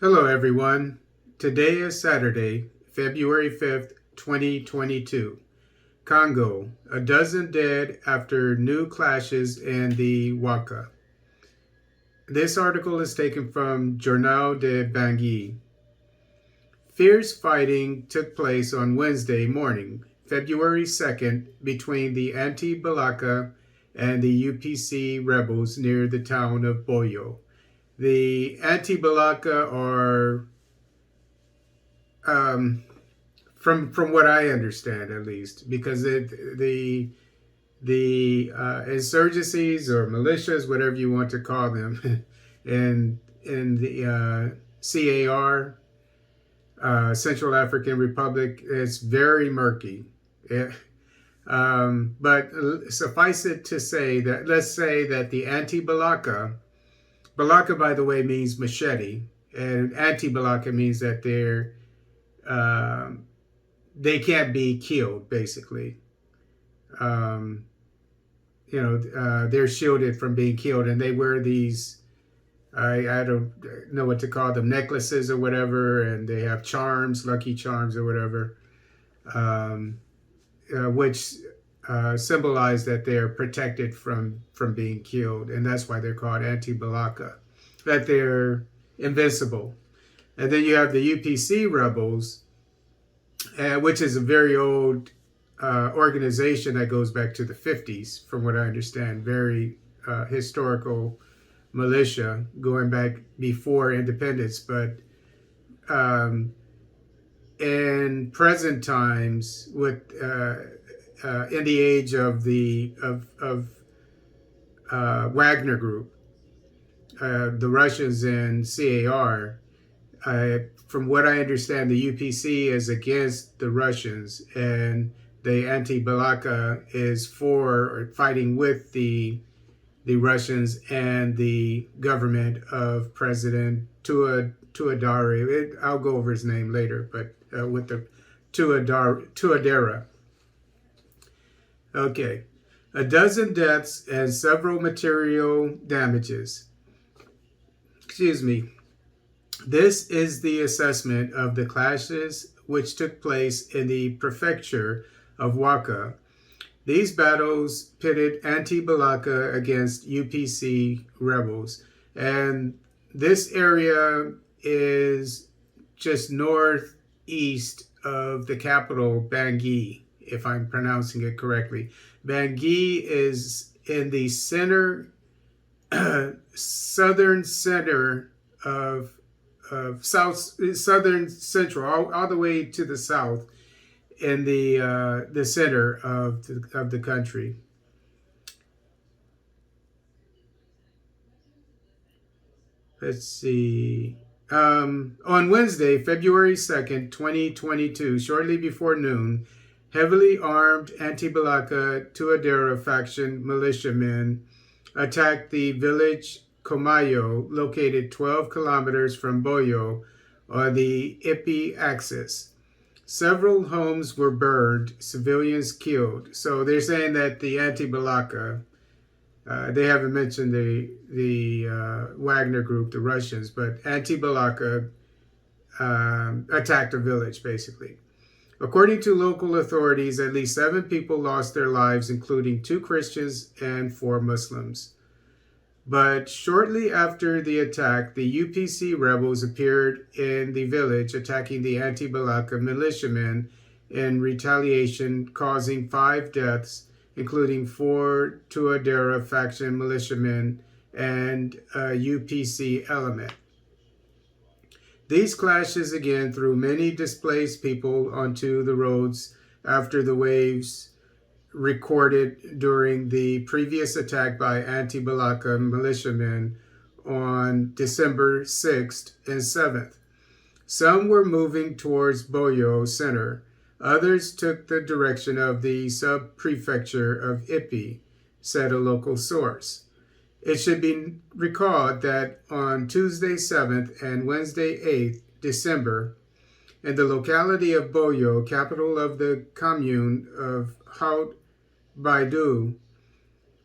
Hello, everyone. Today is Saturday, February 5th, 2022. Congo, a dozen dead after new clashes in the Waka. This article is taken from Journal de Bangui. Fierce fighting took place on Wednesday morning, February 2nd, between the anti-Balaka and the UPC rebels near the town of Boyo. The anti-Balaka are um, from what I understand, at least, because the insurgencies or militias, whatever you want to call them, in the CAR, Central African Republic, it's very murky. But suffice it to say that, let's say that the anti-Balaka, Balaka, by the way, means machete, and anti-Balaka means that um, they can't be killed, basically. Um, they're shielded from being killed, and they wear these, I don't know what to call them, necklaces or whatever, and they have charms, lucky charms or whatever, um, which symbolize that they're protected from being killed, and that's why they're called anti-Balaka, that they're invincible. And then you have the UPC rebels, which is a very old organization that goes back to the 50s, from what I understand. Very historical militia going back before independence. But in present times, with in the age of Wagner Group, the Russians in CAR, from what I understand, the UPC is against the Russians, and the anti-Balaka is for or fighting with the Russians and the government of President Tuadari. I'll go over his name later, but with the Tuadera. Okay, a dozen deaths and several material damages. Excuse me. This is the assessment of the clashes which took place in the prefecture of Waka. These battles pitted anti-Balaka against UPC rebels, and this area is just northeast of the capital, Bangui, if I'm pronouncing it correctly. Bangui is in the southern center of southern central, all the way to the south, in the center of the country. Let's see. On Wednesday, February 2nd, 2022, shortly before noon, heavily armed anti-Balaka Tuadera faction militiamen attacked the village Comayo, located 12 kilometers from Boyo on the Ipi axis. Several homes were burned, civilians killed. So they're saying that the anti-Balaka, they haven't mentioned the Wagner Group, the Russians, but anti-Balaka attacked a village, basically. According to local authorities, at least 7 people lost their lives, including 2 Christians and 4 Muslims. But shortly after the attack, the UPC rebels appeared in the village, attacking the anti-Balaka militiamen in retaliation, causing 5 deaths, including 4 Tuadera faction militiamen and a UPC element. These clashes again threw many displaced people onto the roads after the waves recorded during the previous attack by anti-Balaka militiamen on December 6th and 7th. Some were moving towards Boyo Center. Others took the direction of the sub-prefecture of Ipi, said a local source. It should be recalled that on Tuesday 7th and Wednesday 8th December, in the locality of Boyo, capital of the commune of Haut Baidu,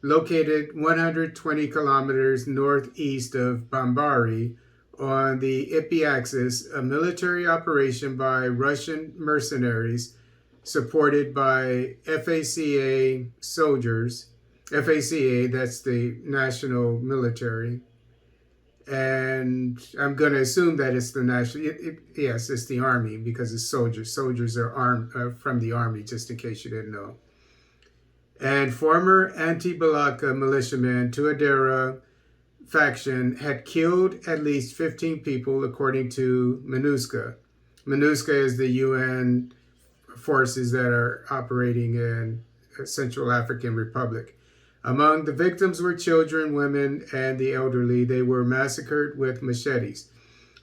located 120 kilometers northeast of Bambari, on the Ipi axis, a military operation by Russian mercenaries supported by FACA soldiers. FACA, that's the national military. And I'm going to assume that it's the national, yes, it's the army because it's soldiers. Soldiers are armed from the army, just in case you didn't know. And former anti-Balaka militiamen, Tuadera faction, had killed at least 15 people, according to MINUSCA. MINUSCA is the UN forces that are operating in Central African Republic. Among the victims were children, women, and the elderly. They were massacred with machetes.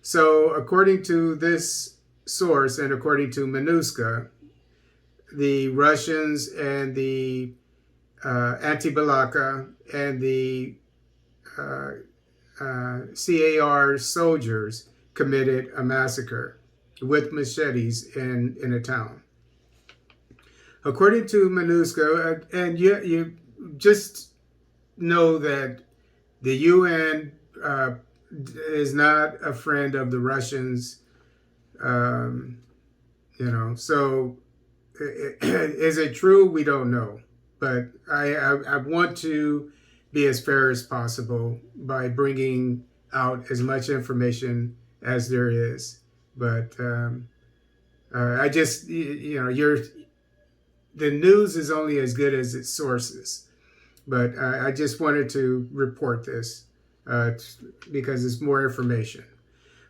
So according to this source and according to MINUSCA, the Russians and the anti-Balaka and the CAR soldiers committed a massacre with machetes in a town. According to MINUSCA, and you just know that the UN is not a friend of the Russians, so is it true? We don't know. But I want to be as fair as possible by bringing out as much information as there is. But I just, the news is only as good as its sources. But I just wanted to report this because it's more information.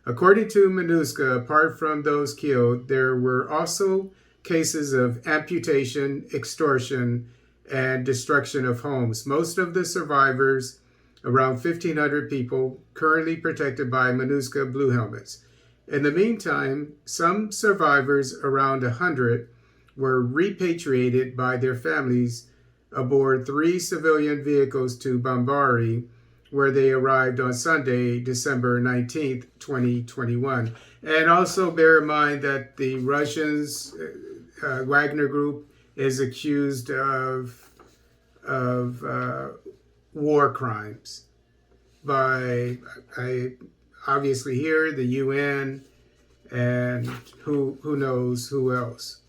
According to MINUSCA, apart from those killed, there were also cases of amputation, extortion, and destruction of homes. Most of the survivors, around 1,500 people, currently protected by MINUSCA blue helmets. In the meantime, some survivors, around 100, were repatriated by their families aboard 3 civilian vehicles to Bambari, where they arrived on Sunday, December 19th, 2021. And also bear in mind that the Russians, Wagner Group, is accused of war crimes by, obviously here, the UN, and who knows who else.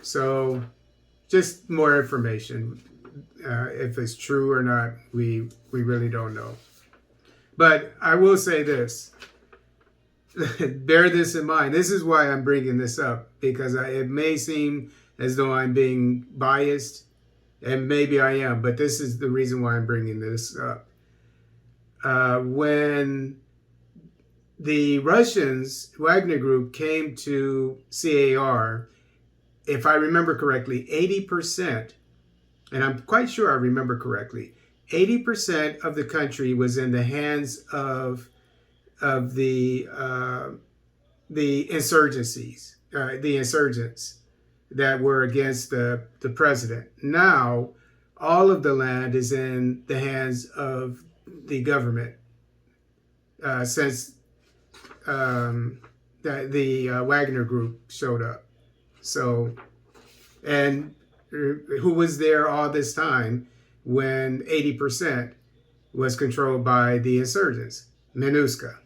So just more information. If it's true or not, we really don't know. But I will say this. Bear this in mind. This is why I'm bringing this up, because it may seem as though I'm being biased, and maybe I am, but this is the reason why I'm bringing this up. When the Russians, Wagner Group, came to CAR, if I remember correctly, 80%, and I'm quite sure I remember correctly, 80% of the country was in the hands of the insurgencies, the insurgents that were against the president. Now, all of the land is in the hands of the government since the Wagner Group showed up. So, and who was there all this time when 80% was controlled by the insurgents? MINUSCA.